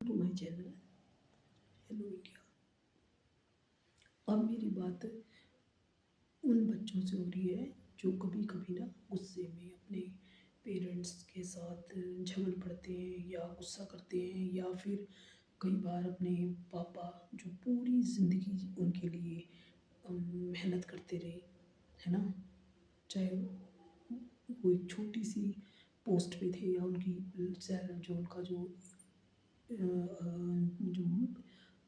To my channel hello India. अब मेरी बात उन बच्चों से हो रही है जो कभी कभी ना गुस्से में अपने पेरेंट्स के साथ झगड़ पड़ते हैं या गुस्सा करते हैं, या फिर कई बार अपने पापा जो पूरी ज़िंदगी उनके लिए मेहनत करते रहे, है ना, चाहे वो एक छोटी सी पोस्ट पे थे या उनकी जो उनका जो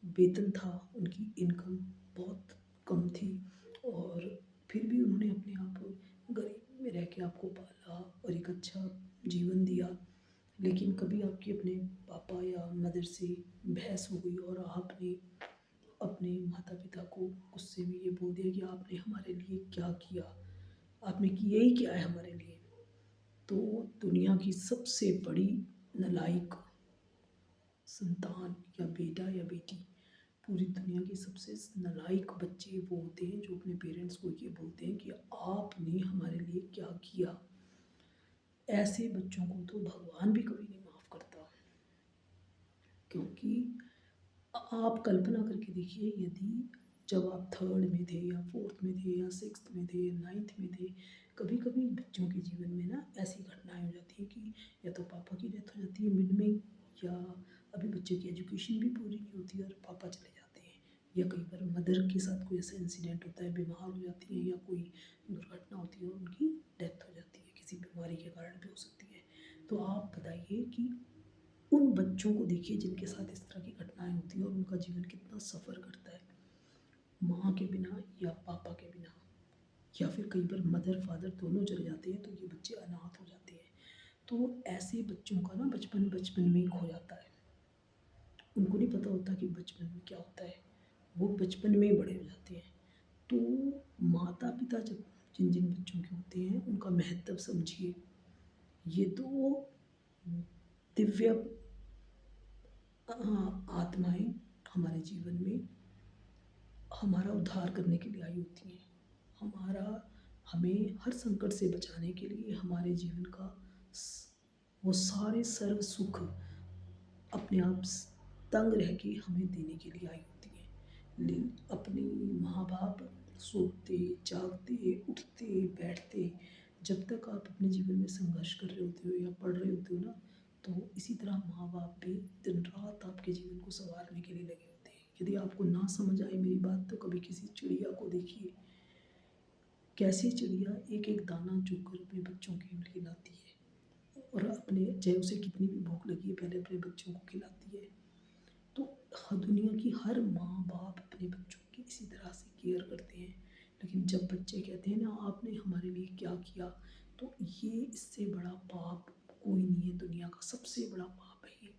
वेतन था, उनकी इनकम बहुत कम थी, और फिर भी उन्होंने अपने आप गरीब में रह के आपको पाला और एक अच्छा जीवन दिया। लेकिन कभी आपके अपने पापा या मदर से बहस हो गई और आपने अपने माता पिता को गुस्से में ये बोल दिया कि आपने हमारे लिए क्या किया, आपने किया ही क्या है हमारे लिए, तो दुनिया की सबसे बड़ी नालायक संतान या बेटा या बेटी, पूरी दुनिया के सबसे नालायक बच्चे वो होते हैं जो अपने पेरेंट्स को ये बोलते हैं कि आपने हमारे लिए क्या किया। ऐसे बच्चों को तो भगवान भी कभी नहीं माफ़ करता। क्योंकि आप कल्पना करके देखिए, यदि जब आप थर्ड में थे या फोर्थ में थे या सिक्स्थ में थे या नाइन्थ में थे, कभी कभी बच्चों के जीवन में ना ऐसी घटनाएं हो जाती है कि या तो पापा की डेथ हो जाती है मिड में, या अभी बच्चे की एजुकेशन भी पूरी नहीं होती और पापा चले जाते हैं, या कई बार मदर के साथ कोई ऐसा इंसिडेंट होता है, बीमार हो जाती है या कोई दुर्घटना होती है और उनकी डेथ हो जाती है, किसी बीमारी के कारण भी हो सकती है। तो आप बताइए कि उन बच्चों को देखिए जिनके साथ इस तरह की घटनाएं होती हैं और उनका जीवन कितना सफ़र करता है, माँ के बिना या पापा के बिना, या फिर कई बार मदर फादर दोनों चले जाते हैं तो ये बच्चे अनाथ हो जाते हैं। तो ऐसे बच्चों का ना बचपन बचपन में ही खो जाता है, उनको नहीं पता होता कि बचपन में क्या होता है, वो बचपन में ही बड़े हो जाते हैं। तो माता पिता जब जिन जिन बच्चों के होते हैं उनका महत्व समझिए। ये तो दिव्य आत्माएं हमारे जीवन में हमारा उद्धार करने के लिए आई होती हैं, हमारा हमें हर संकट से बचाने के लिए हमारे जीवन का वो सारे सर्व सुख अपने आप तंग रह के हमें देने के लिए आई होती हैं। अपने माँ बाप सोते जागते उठते बैठते, जब तक आप अपने जीवन में संघर्ष कर रहे होते हो या पढ़ रहे होते हो ना, तो इसी तरह माँ बाप भी दिन रात आपके जीवन को संवारने के लिए लगे होते हैं। यदि आपको ना समझ आए मेरी बात, तो कभी किसी चिड़िया को देखिए, कैसी चिड़िया एक एक दाना चुगकर अपने बच्चों के लिए खिलाती है, और अपने चाहे उसे कितनी भी भूख लगी है पहले अपने बच्चों को खिलाती है। तो दुनिया की हर माँ बाप अपने बच्चों की इसी तरह से केयर करते हैं। लेकिन जब बच्चे कहते हैं ना आपने हमारे लिए क्या किया, तो ये इससे बड़ा पाप कोई नहीं है, दुनिया का सबसे बड़ा पाप है ये।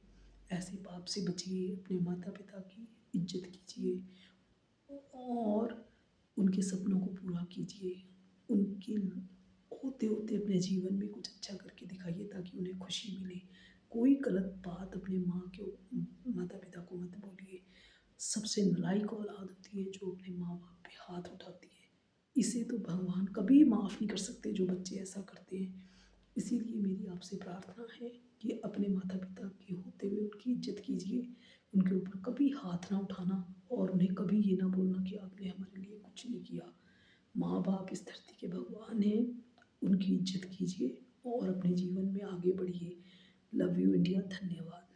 ऐसे पाप से बचिए, अपने माता पिता की इज्जत कीजिए और उनके सपनों को पूरा कीजिए। उनके होते होते अपने जीवन में कुछ अच्छा करके दिखाइए ताकि उन्हें खुशी मिले। कोई गलत बात अपने माता पिता को मत बोलिए। सबसे नालायक औलाद होती है जो अपने माँ बाप पे हाथ उठाती है। इसे तो भगवान कभी माफ़ नहीं कर सकते जो बच्चे ऐसा करते हैं। इसीलिए मेरी आपसे प्रार्थना है कि अपने माता पिता के होते हुए उनकी इज्जत कीजिए, उनके ऊपर कभी हाथ ना उठाना और उन्हें कभी ये ना बोलना कि आपने हमारे लिए कुछ नहीं किया। माँ बाप इस धरती के भगवान हैं, उनकी इज्जत कीजिए और अपने जीवन में आगे बढ़िए। Love you India. धन्यवाद।